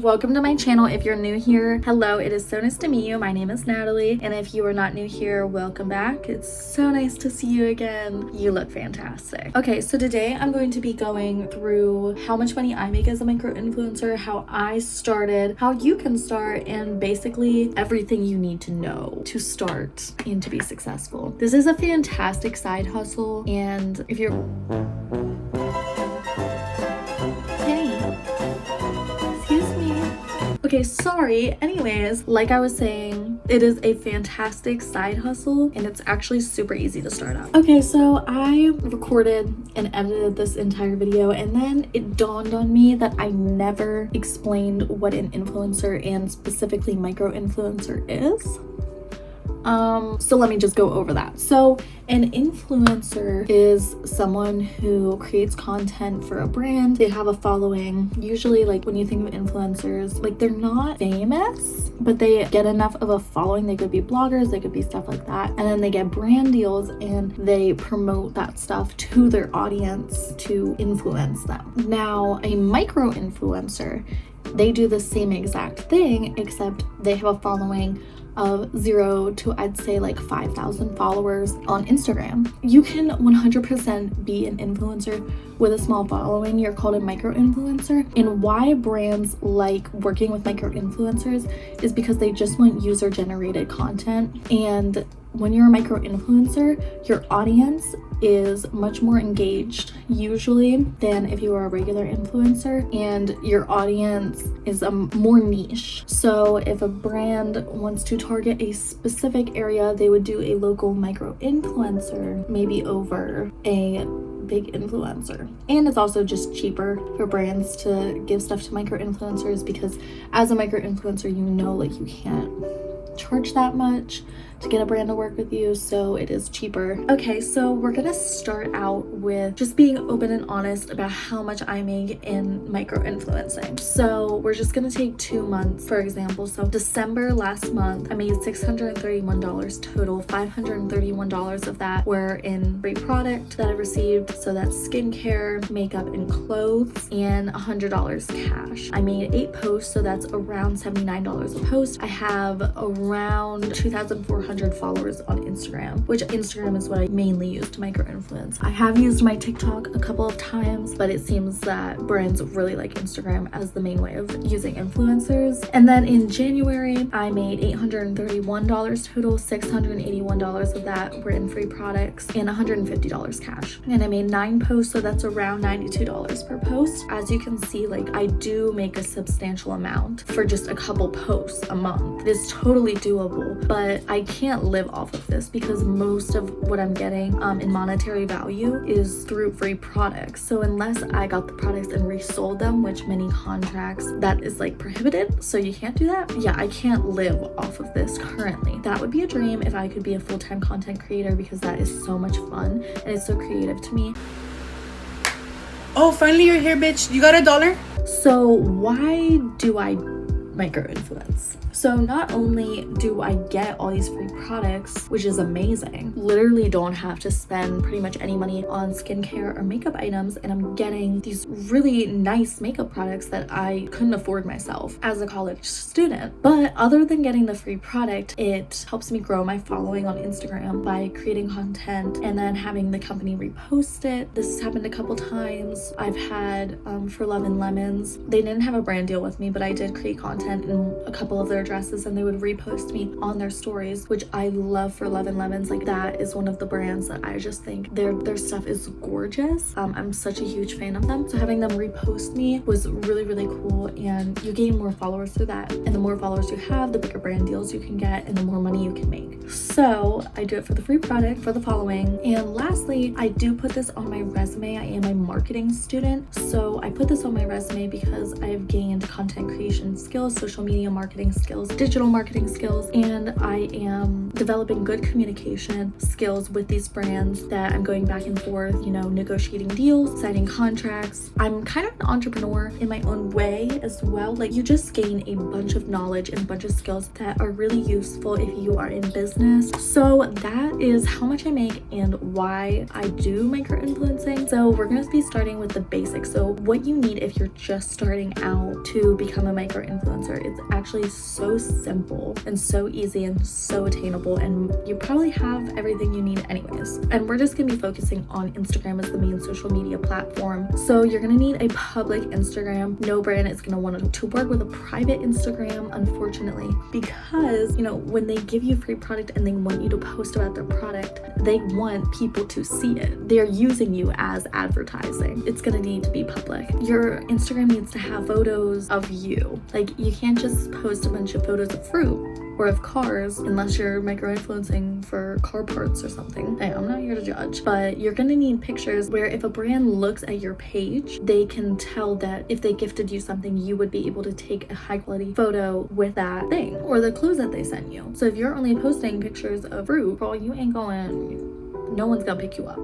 welcome to my channel. If you're new here, hello, it is so nice to meet you. My name is Natalie, and if you are not new here, welcome back. It's so nice to see you again. You look fantastic. Okay, so today I'm going to be going through how much money I make as a micro influencer, how I started, how you can start, and basically everything you need to know to start and to be successful. This is a fantastic side hustle, and if you're okay, sorry. Anyways, like I was saying, it is a fantastic side hustle and it's actually super easy to start up. Okay, so I recorded and edited this entire video and then it dawned on me that I never explained what an influencer and specifically micro influencer is. So let me just go over that. So an influencer is someone who creates content for a brand. They have a following. Usually, like when you think of influencers, like they're not famous, but they get enough of a following. They could be bloggers, they could be stuff like that. And then they get brand deals and they promote that stuff to their audience to influence them. Now, a micro influencer, they do the same exact thing, except they have a following of 0 to I'd say like 5,000 followers on Instagram. You can 100% be an influencer with a small following. You're called a micro influencer. And why brands like working with micro influencers is because they just want user generated content. And when you're a micro influencer, your audience is much more engaged usually than if you are a regular influencer, and your audience is more niche. So if a brand wants to target a specific area, they would do a local micro influencer maybe over a big influencer. And it's also just cheaper for brands to give stuff to micro influencers because as a micro influencer, you know, like you can't charge that much to get a brand to work with you, so it is cheaper. Okay, so we're gonna start out with just being open and honest about how much I make in micro influencing. So we're just gonna take 2 months for example. So December last month I made $631 total. $531 of that were in free product that I received, so that's skincare, makeup, and clothes, and $100 cash. I made 8 posts, so that's around $79 a post. I have around 2,400 followers on Instagram, which Instagram is what I mainly use to micro influence. I have used my TikTok a couple of times, but it seems that brands really like Instagram as the main way of using influencers. And then in January, I made $831 total. $681 of that were in free products and $150 cash. And I made 9 posts, so that's around $92 per post. As you can see, like I do make a substantial amount for just a couple posts a month. It is totally doable, but I can't live off of this because most of what I'm getting in monetary value is through free products. So unless I got the products and resold them, which many contracts that is like prohibited, so you can't do that. Yeah, I can't live off of this currently. That would be a dream if I could be a full-time content creator because that is so much fun and it's so creative to me. Oh, finally you're here, bitch. You got $1? So why do I micro influence? So not only do I get all these free products, which is amazing, literally don't have to spend pretty much any money on skincare or makeup items, and I'm getting these really nice makeup products that I couldn't afford myself as a college student. But other than getting the free product, it helps me grow my following on Instagram by creating content and then having the company repost it. This has happened a couple times. I've had for Love and Lemons, they didn't have a brand deal with me, but I did create content in a couple of their dresses and they would repost me on their stories, which I love for Love and Lemons. Like that is one of the brands that I just think their stuff is gorgeous. I'm such a huge fan of them, so having them repost me was really cool, and you gain more followers through that, and the more followers you have, the bigger brand deals you can get and the more money you can make. So I do it for the free product, for the following, and lastly, I do put this on my resume. I am a marketing student, so I put this on my resume because I've gained content creation skills, social media marketing skills, skills, digital marketing skills, and I am developing good communication skills with these brands that I'm going back and forth, you know, negotiating deals, signing contracts. I'm kind of an entrepreneur in my own way as well. Like, you just gain a bunch of knowledge and a bunch of skills that are really useful if you are in business. So that is how much I make and why I do micro influencing. So we're going to be starting with the basics. So what you need if you're just starting out to become a micro influencer, it's actually so simple and so easy and so attainable, and you probably have everything you need anyways. And we're just going to be focusing on Instagram as the main social media platform. So you're going to need a public Instagram. No brand is going to want to work with a private Instagram, unfortunately, because, you know, when they give you free product and they want you to post about their product, they want people to see it. They're using you as advertising. It's going to need to be public. Your Instagram needs to have photos of you. Like, you can't just post a bunch of photos of fruit or of cars unless you're micro-influencing for car parts or something. Hey, I'm not here to judge, but you're gonna need pictures where if a brand looks at your page, they can tell that if they gifted you something, you would be able to take a high-quality photo with that thing or the clothes that they sent you. So if you're only posting pictures of fruit, girl, you ain't going, no one's gonna pick you up.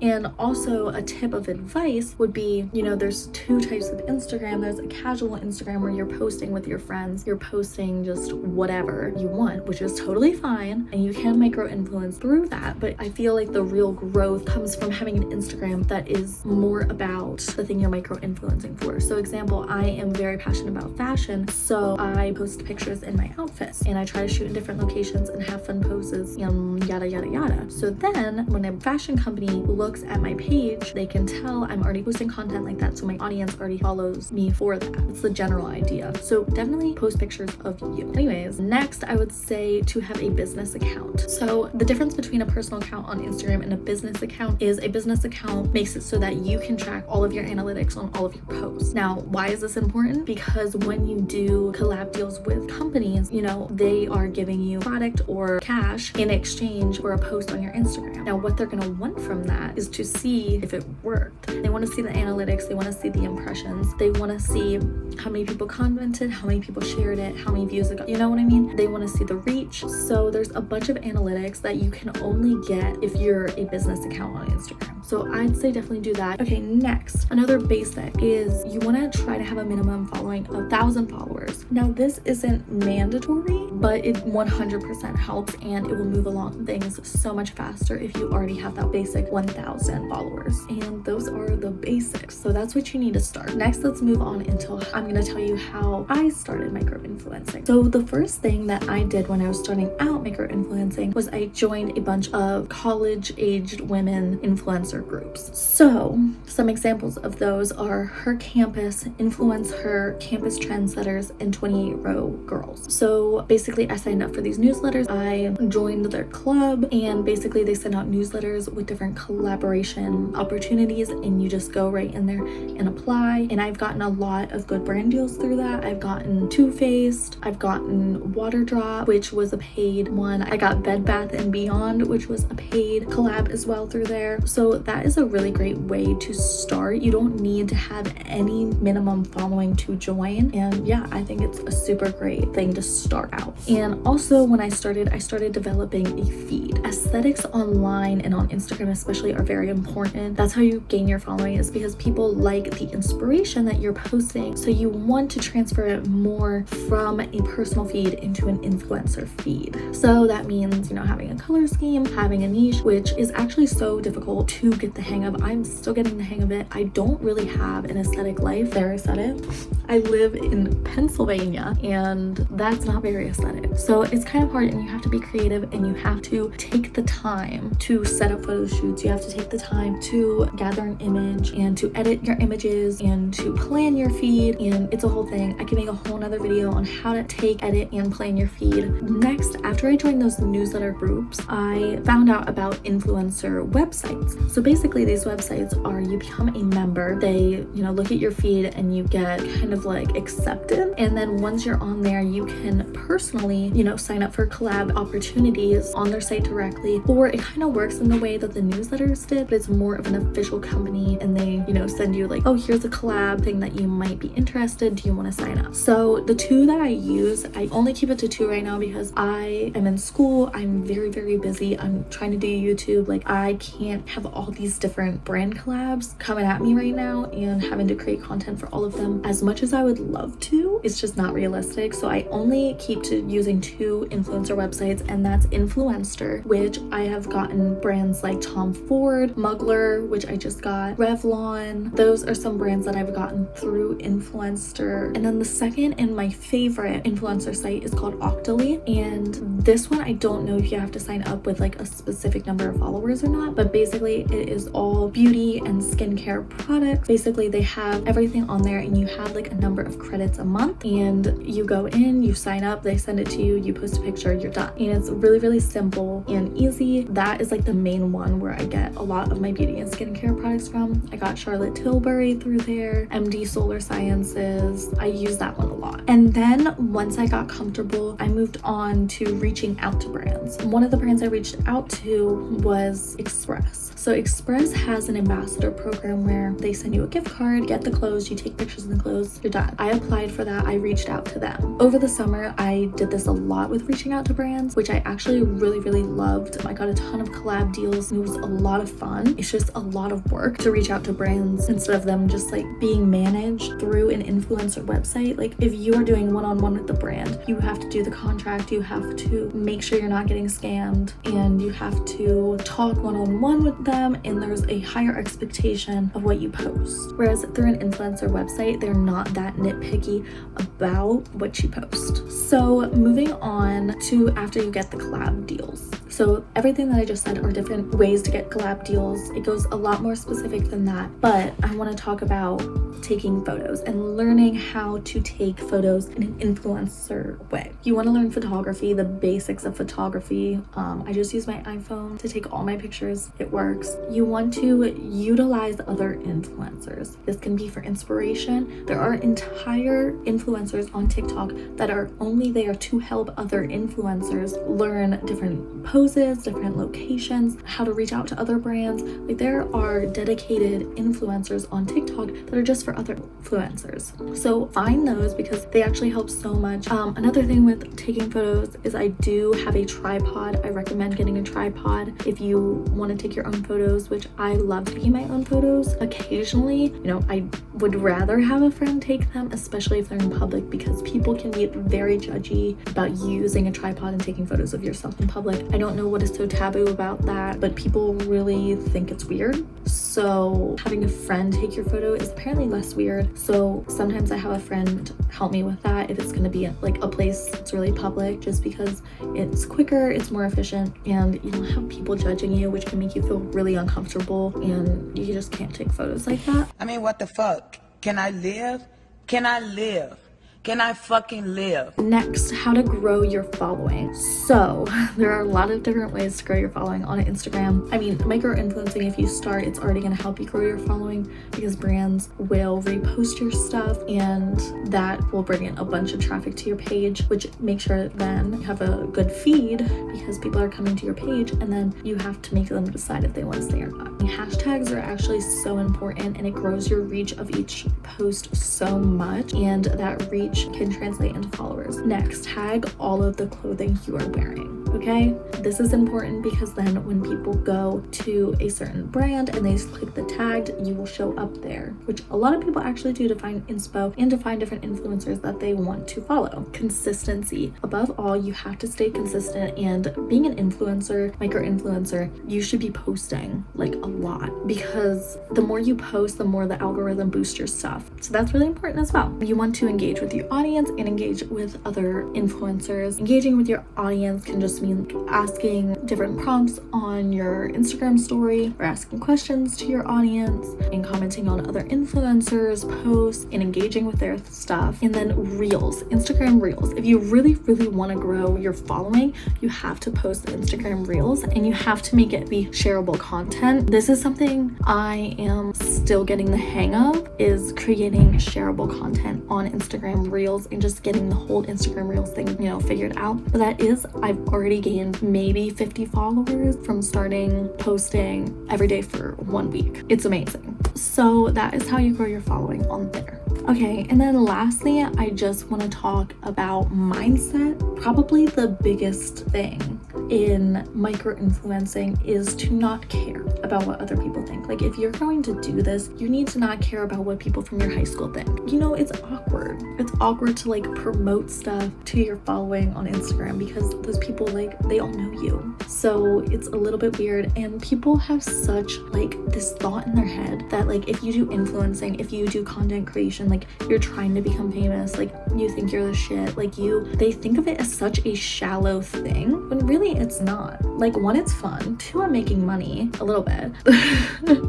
And also a tip of advice would be, you know, there's two types of Instagram. There's a casual Instagram where you're posting with your friends. You're posting just whatever you want, which is totally fine. And you can micro influence through that. But I feel like the real growth comes from having an Instagram that is more about the thing you're micro influencing for. So example, I am very passionate about fashion. So I post pictures in my outfits and I try to shoot in different locations and have fun poses and yada, yada, yada. So then when a fashion company looks at my page, they can tell I'm already posting content like that, so my audience already follows me for that. It's the general idea. So definitely post pictures of you. Anyways, next I would say to have a business account. So the difference between a personal account on Instagram and a business account is a business account makes it so that you can track all of your analytics on all of your posts. Now, why is this important? Because when you do collab deals with companies, you know, they are giving you product or cash in exchange for a post on your Instagram. Now, what they're gonna want from that is to see if it worked. They want to see the analytics, they want to see the impressions, they want to see how many people commented, how many people shared it, how many views it got, you know what I mean? They want to see the reach. So there's a bunch of analytics that you can only get if you're a business account on Instagram. So I'd say definitely do that. Okay, next, another basic is you want to try to have a minimum following of 1,000 followers. Now this isn't mandatory, but it 100% helps and it will move along things so much faster if you already have that basic 1,000 followers. And those are the basics. So that's what you need to start. Next, let's move on until I'm going to tell you how I started micro influencing. So the first thing that I did when I was starting out micro influencing was I joined a bunch of college aged women influencer groups. So some examples of those are Her Campus, Influence Her, Campus Trendsetters, and 28 Row Girls. So basically I signed up for these newsletters. I joined their club and basically they send out newsletters with different collaboration opportunities and you just go right in there and apply. And I've gotten a lot of good brand deals through that. I've gotten Too Faced, I've gotten Water Drop, which was a paid one. I got Bed Bath & Beyond, which was a paid collab as well through there. So that is a really great way to start. You don't need to have any minimum following to join. And yeah, I think it's a super great thing to start out. And also when I started developing a feed. Aesthetics online and on Instagram especially are very important. That's how you gain your following, is because people like the inspiration that you're posting. So you want to transfer it more from a personal feed into an influencer feed. So that means, you know, having a color scheme, having a niche, which is actually so difficult to get the hang of. I'm still getting the hang of it. I don't really have an aesthetic life. There, I said it. I live in Pennsylvania and that's not very aesthetic. So it's kind of hard and you have to be creative and you have to take the time to set up photo shoots. You have to take the time to gather an image and to edit your images and to plan your feed, and it's a whole thing. I can make a whole nother video on how to take, edit, and plan your feed. Next, after I joined those newsletter groups, I found out about influencer websites. So basically these websites are, you become a member. They, look at your feed and you get kind of like accepted. And then once you're on there, you can personally, sign up for collab opportunities on their site directly, or it kind of works in the way that the newsletters did, but it's more of an official company and they, send you like, oh, here's a collab thing that you might be interested. Do you want to sign up? So the two that I use, I only keep it to two right now because I am in school. I'm very, very busy. I'm trying to do YouTube. Like, I can't have all these different brand collabs coming at me right now and having to create content for all of them. As much as I would love to, it's just not realistic. So I only keep to using two influencer websites, and that's Influenster, which I have gotten brands like Tom Ford, Mugler, which I just got, Revlon. Those are some brands that I've gotten through Influencer. And then the second and my favorite influencer site is called Octoly, and this one I don't know if you have to sign up with like a specific number of followers or not, but basically it is all beauty and skincare products. Basically they have everything on there, and you have like a number of credits a month, and you go in, you sign up, they send it to you, you post a picture, you're done. And it's really, really simple and easy. That is like the main one where I get a lot of my beauty and skincare products from. I got Charlotte Tilbury through there, MD Solar Sciences. I use that one a lot. And then once I got comfortable, I moved on to reaching out to brands. One of the brands I reached out to was Express. So Express has an ambassador program where they send you a gift card, get the clothes, you take pictures of the clothes, you're done. I applied for that. I reached out to them. Over the summer, I did this a lot with reaching out to brands, which I actually really, really loved. I got a ton of collab deals, and it was a lot of fun. It's just a lot of work to reach out to brands instead of them just like being managed through an influencer website. Like, if you are doing one-on-one with the brand, you have to do the contract, you have to make sure you're not getting scammed, and you have to talk one-on-one with them, and there's a higher expectation of what you post. Whereas through an influencer website, they're not that nitpicky about what you post. So moving on to after you get the collab deals. So everything that I just said are different ways to get collab deals. It goes a lot more specific than that, but I want to talk about taking photos and learning how to take photos in an influencer way. You want to learn photography, the basics of photography. I just use my iPhone to take all my pictures. It works. You want to utilize other influencers. This can be for inspiration. There are entire influencers on TikTok that are only there to help other influencers learn different poses, different locations, how to reach out to other brands. Like, there are dedicated influencers on TikTok that are just for other influencers. So find those because they actually help so much. Another thing with taking photos is I do have a tripod. I recommend getting a tripod if you want to take your own photos, which I love taking my own photos. Occasionally, I would rather have a friend take them, especially if they're in public, because people can be very judgy about using a tripod and taking photos of yourself in public. I don't know what is so taboo about that, but people really think it's weird. So having a friend take your photo is apparently less weird. So sometimes I have a friend help me with that if it's going to be like a place that's really public, just because it's quicker, it's more efficient, and you don't have people judging you, which can make you feel really uncomfortable, and you just can't take photos like that. I mean, what the fuck? Can I live? Can I live? Can I fucking live? Next, how to grow your following. So there are a lot of different ways to grow your following on Instagram. I mean, micro-influencing, if you start, it's already going to help you grow your following because brands will repost your stuff, and that will bring in a bunch of traffic to your page, which makes sure then you have a good feed because people are coming to your page, and then you have to make them decide if they want to stay or not. Hashtags are actually so important, and it grows your reach of each post so much, and that reach can translate into followers. Next, tag all of the clothing you are wearing. Okay, this is important because then when people go to a certain brand and they click the tagged, you will show up there, which a lot of people actually do to find inspo and to find different influencers that they want to follow. Consistency. Above all, you have to stay consistent, and being an influencer, micro-influencer, you should be posting like a lot, because the more you post, the more the algorithm boosts your stuff. So that's really important as well. You want to engage with your audience and engage with other influencers. Engaging with your audience can just mean asking different prompts on your Instagram story, or asking questions to your audience, and commenting on other influencers' posts and engaging with their stuff. And then reels, Instagram reels. If you really want to grow your following, you have to post the Instagram reels, and you have to make it be shareable content. This is something I am still getting the hang of, is creating shareable content on Instagram reels and just getting the whole Instagram reels thing, you know, figured out. But that is, I've already gained maybe 50 followers from starting posting every day for 1 week. It's amazing. So that is how you grow your following on there. Okay, and then lastly, I just want to talk about mindset. Probably the biggest thing in micro-influencing is to not care about what other people think. Like, if you're going to do this, you need to not care about what people from your high school think. You know, it's awkward. It's awkward to like promote stuff to your following on Instagram because those people, like, they all know you. So it's a little bit weird, and people have such like this thought in their head that like if you do influencing, if you do content creation, like you're trying to become famous, like you think you're the shit, like they think of it as such a shallow thing when really it's not. Like, 1, it's fun, 2, I'm making money a little bit,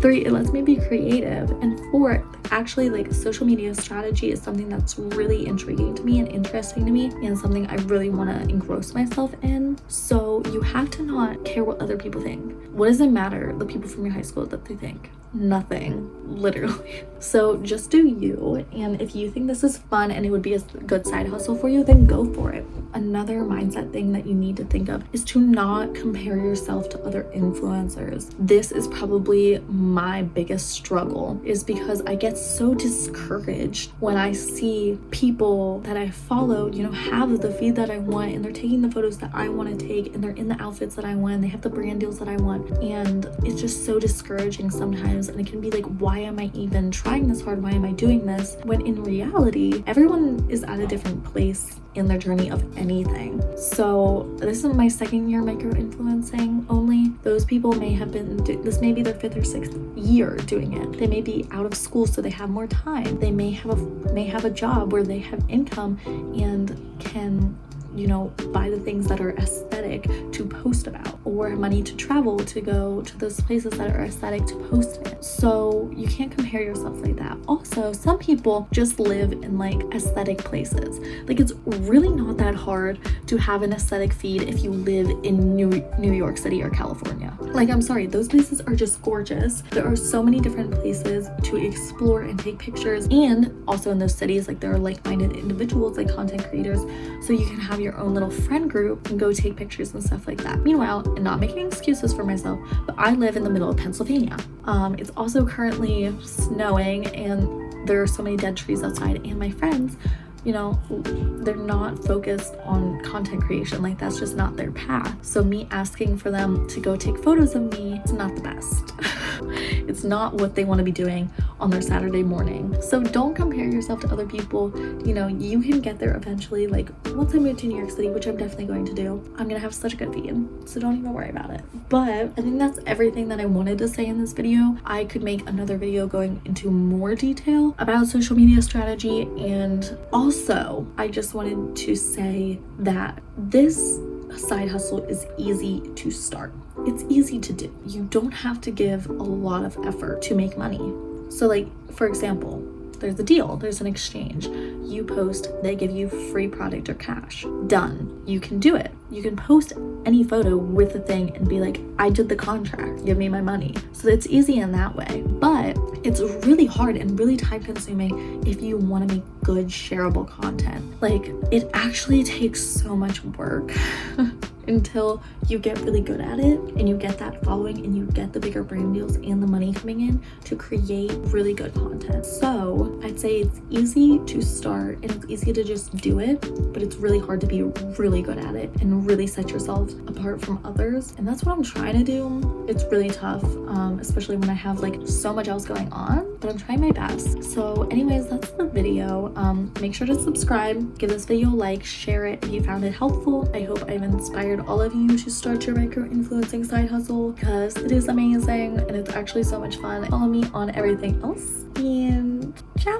3, it lets me be creative, and 4, actually like social media strategy is something that's really intriguing to me and interesting to me, and something I really want to engross myself in. So you have to not care what other people think. What does it matter, the people from your high school, that they think? Nothing, literally. So just do you, and if you think this is fun and it would be a good side hustle for you, then go for it. Another mindset thing that you need to think of is to not compare yourself to other influencers. This is probably my biggest struggle, is because I get so discouraged when I see people that I follow, you know, have the feed that I want, and they're taking the photos that I want to take, and they're in the outfits that I want, they have the brand deals that I want, and it's just so discouraging sometimes. And it can be like, why am I even trying this hard? Why am I doing this? When in reality, everyone is at a different place in their journey of anything. So this is my 2nd year micro-influencing only. Those people may have been, this may be their 5th or 6th year doing it. They may be out of school, so they have more time. They may have a job where they have income and can, you know, buy the things that are aesthetic to post about, or money to travel to go to those places that are aesthetic to post it. So you can't compare yourself like that. Also, some people just live in like aesthetic places. Like, it's really not that hard to have an aesthetic feed if you live in New York City or California. Like, I'm sorry, those places are just gorgeous. There are so many different places to explore and take pictures, and also in those cities, like, there are like-minded individuals, like content creators, so you can have your own little friend group and go take pictures and stuff like that. Meanwhile, and not making excuses for myself, but I live in the middle of Pennsylvania. It's also currently snowing, and there are so many dead trees outside, and my friends, you know, they're not focused on content creation. Like, that's just not their path. So me asking for them to go take photos of me, it's not the best. It's not what they want to be doing on their Saturday morning. So don't compare yourself to other people. You know, you can get there eventually. Like, once I move to New York City, which I'm definitely going to do, I'm gonna have such a good feed, so don't even worry about it. But I think that's everything that I wanted to say in this video. I could make another video going into more detail about social media strategy, and also I just wanted to say that this side hustle is easy to start. It's easy to do. You don't have to give a lot of effort to make money. So, like, for example, there's a deal, there's an exchange. You post, they give you free product or cash. Done. You can do it. You can post any photo with the thing and be like, I did the contract, give me my money. So it's easy in that way, but it's really hard and really time consuming if you want to make good shareable content. Like, it actually takes so much work until you get really good at it and you get that following and you get the bigger brand deals and the money coming in to create really good content. So I'd say it's easy to start and it's easy to just do it, but it's really hard to be really good at it and really set yourself apart from others. And that's what I'm trying to do. It's really tough, especially when I have like so much else going on, but I'm trying my best. So anyways, that's the video. Make sure to subscribe, give this video a like, share it if you found it helpful. I hope I've inspired all of you to start your micro-influencing side hustle, because it is amazing and it's actually so much fun. Follow me on everything else, and ciao.